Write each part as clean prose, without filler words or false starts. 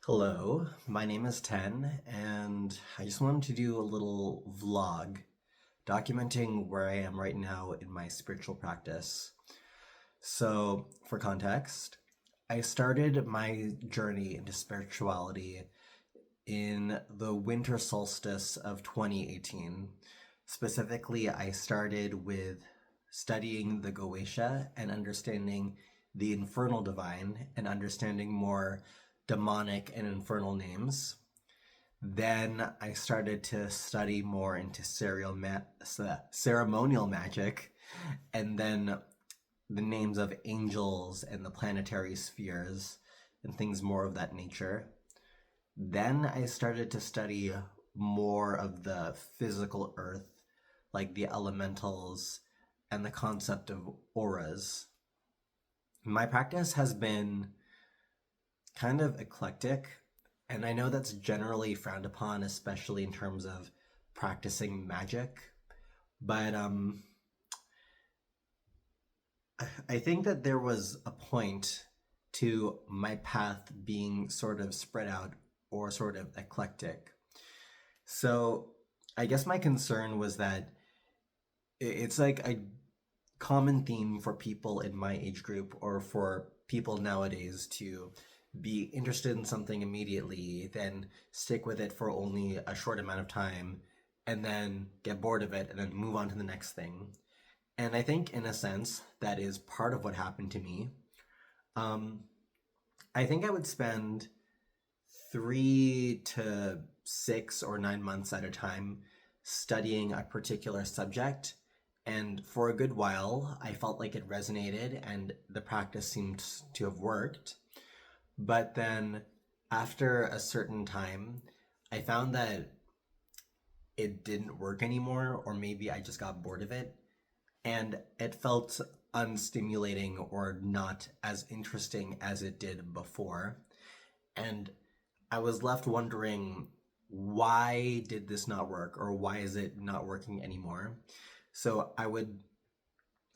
Hello, my name is Ten, and I just wanted to do a little vlog documenting where I am right now in my spiritual practice. So, for context, I started my journey into spirituality in the winter solstice of 2018. Specifically, I started with studying the Goetia and understanding the infernal divine and understanding more demonic and infernal names. Then I started to study more into ceremonial magic, and then the names of angels and the planetary spheres and things more of that nature. Then I started to study more of the physical earth, like the elementals and the concept of auras. My practice has been kind of eclectic, and I know that's generally frowned upon, especially in terms of practicing magic. But I think that there was a point to my path being sort of spread out or sort of eclectic. So I guess my concern was that it's like a common theme for people in my age group or for people nowadays to be interested in something immediately, then stick with it for only a short amount of time, and then get bored of it and then move on to the next thing. And I think, in a sense, that is part of what happened to me. Um, I think I would spend 3 to 6 or 9 months at a time studying a particular subject. And for a good while, I felt like it resonated and the practice seemed to have worked. But then after a certain time, I found that it didn't work anymore, or maybe I just got bored of it. And it felt unstimulating or not as interesting as it did before. And I was left wondering, why did this not work, or why is it not working anymore? So I would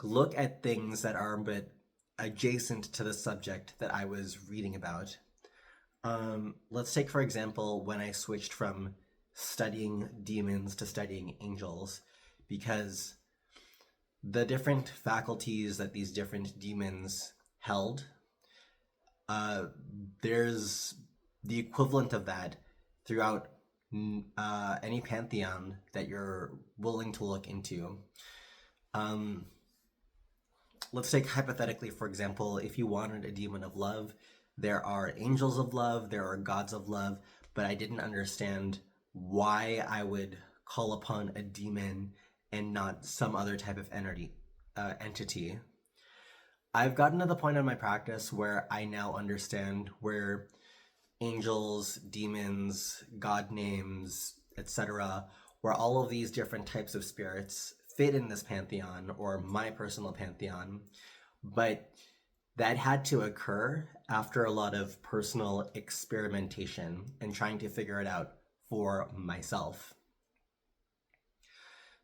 look at things that are a bit adjacent to the subject that I was reading about. Let's take, for example, when I switched from studying demons to studying angels, because the different faculties that these different demons held, uh, there's the equivalent of that throughout any pantheon that you're willing to look into. Um, let's take hypothetically, for example, if you wanted a demon of love, there are angels of love, there are gods of love, but I didn't understand why I would call upon a demon and not some other type of entity. I've gotten to the point in my practice where I now understand where angels, demons, god names, etc., where all of these different types of spirits fit in this pantheon or my personal pantheon. But that had to occur after a lot of personal experimentation and trying to figure it out for myself.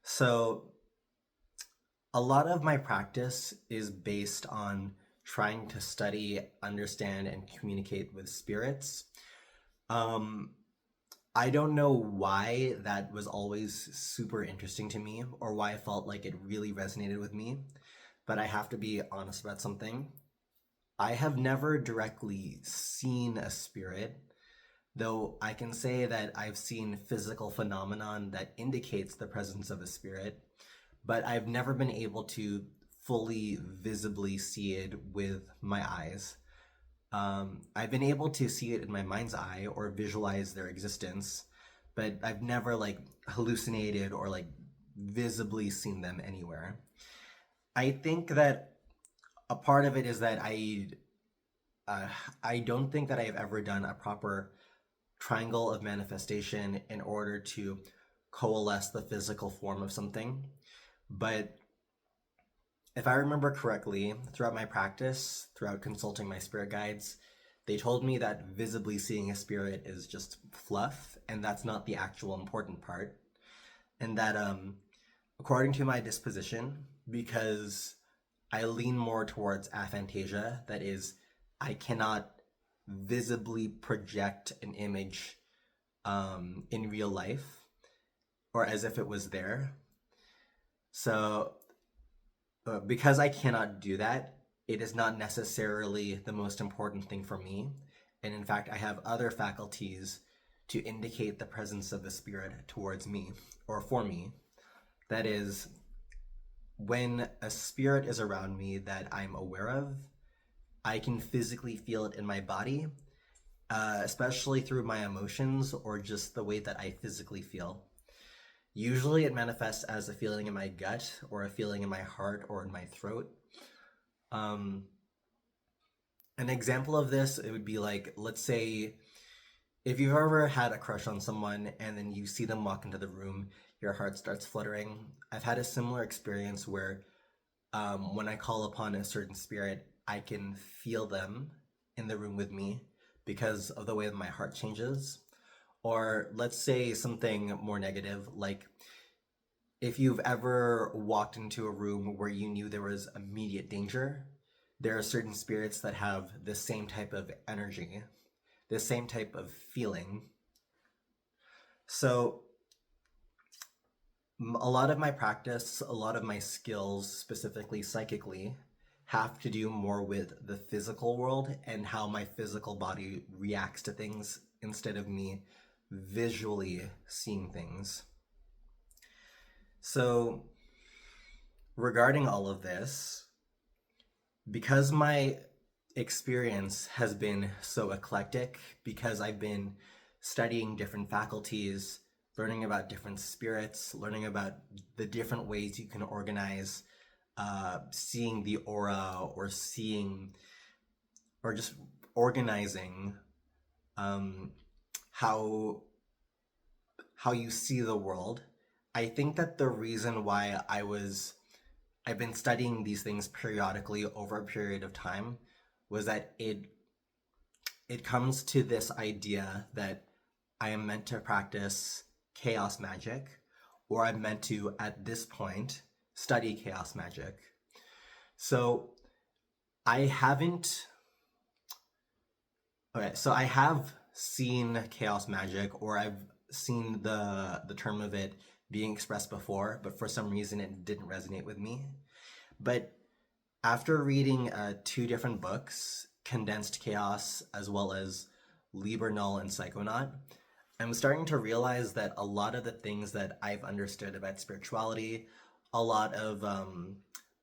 So, a lot of my practice is based on trying to study, understand, and communicate with spirits. Um, I don't know why that was always super interesting to me or why I felt like it really resonated with me, but I have to be honest about something. I have never directly seen a spirit, though I can say that I've seen physical phenomenon that indicates the presence of a spirit, but I've never been able to fully visibly see it with my eyes. I've been able to see it in my mind's eye or visualize their existence, but I've never like hallucinated or like visibly seen them anywhere. I think that a part of it is that uh, I don't think that I have ever done a proper triangle of manifestation in order to coalesce the physical form of something. But if I remember correctly, throughout my practice, throughout consulting my spirit guides, they told me that visibly seeing a spirit is just fluff, and that's not the actual important part. And that, according to my disposition, because I lean more towards aphantasia, that is, I cannot visibly project an image in real life, or as if it was there. So, because I cannot do that, it is not necessarily the most important thing for me. And in fact, I have other faculties to indicate the presence of the spirit towards me or for me. That is, when a spirit is around me that I'm aware of, I can physically feel it in my body, especially through my emotions or just the way that I physically feel. Usually it manifests as a feeling in my gut or a feeling in my heart or in my throat. Um, an example of this, it would be like, let's say, if you've ever had a crush on someone and then you see them walk into the room, your heart starts fluttering. I've had a similar experience where when I call upon a certain spirit, I can feel them in the room with me because of the way that my heart changes. Or let's say something more negative, like if you've ever walked into a room where you knew there was immediate danger, there are certain spirits that have the same type of energy, the same type of feeling. So a lot of my practice, a lot of my skills, specifically psychically, have to do more with the physical world and how my physical body reacts to things instead of me visually seeing things. So, regarding all of this, because my experience has been so eclectic, because I've been studying different faculties, learning about different spirits, learning about the different ways you can organize, seeing the aura or seeing, or just organizing how you see the world. I think that the reason why I've been studying these things periodically over a period of time was that it comes to this idea that I am meant to practice chaos magic, or I'm meant to, at this point, study chaos magic. So I haven't. Okay, so I have seen chaos magic, or I've seen the term of it being expressed before, but for some reason it didn't resonate with me. But after reading two different books, Condensed Chaos as well as Liber Null and Psychonaut, I'm starting to realize that a lot of the things that I've understood about spirituality, a lot of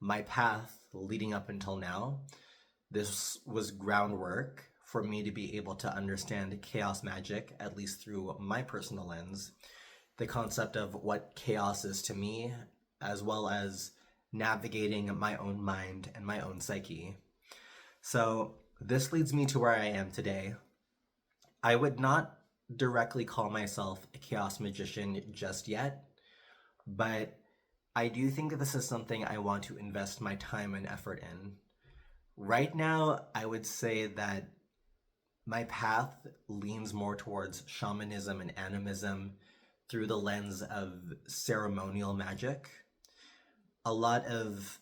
my path leading up until now, this was groundwork for me to be able to understand chaos magic, at least through my personal lens, the concept of what chaos is to me, as well as navigating my own mind and my own psyche. So this leads me to where I am today. I would not directly call myself a chaos magician just yet, but I do think that this is something I want to invest my time and effort in. Right now, I would say that my path leans more towards shamanism and animism through the lens of ceremonial magic. A lot of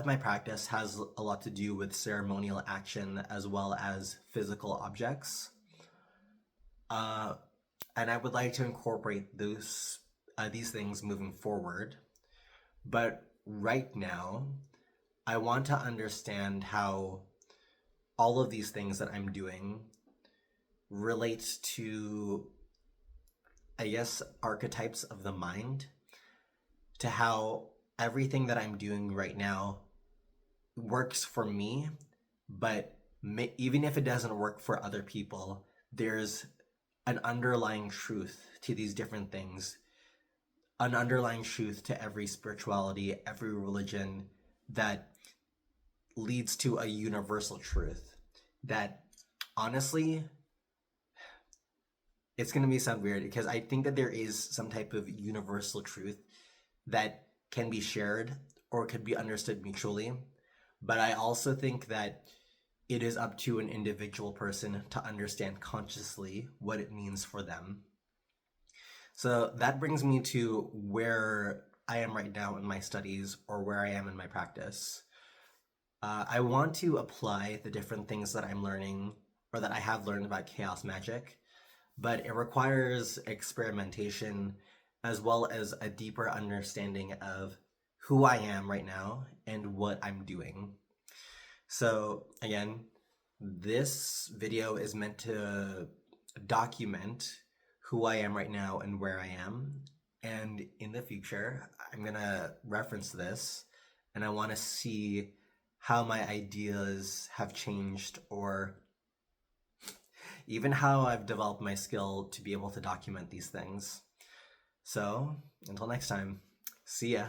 my practice has a lot to do with ceremonial action as well as physical objects. And I would like to incorporate these things moving forward. But right now, I want to understand how all of these things that I'm doing relate to, I guess, archetypes of the mind, to how everything that I'm doing right now works for me, but even if it doesn't work for other people, there's an underlying truth to these different things, an underlying truth to every spirituality, every religion, that leads to a universal truth that, honestly, it's going to sound weird because I think that there is some type of universal truth that can be shared or could be understood mutually. But I also think that it is up to an individual person to understand consciously what it means for them. So that brings me to where I am right now in my studies, or where I am in my practice. I want to apply the different things that I'm learning or that I have learned about chaos magic, but it requires experimentation as well as a deeper understanding of who I am right now and what I'm doing. So, again, this video is meant to document who I am right now and where I am. And in the future, I'm going to reference this and I want to see how my ideas have changed or even how I've developed my skill to be able to document these things. So, until next time, see ya.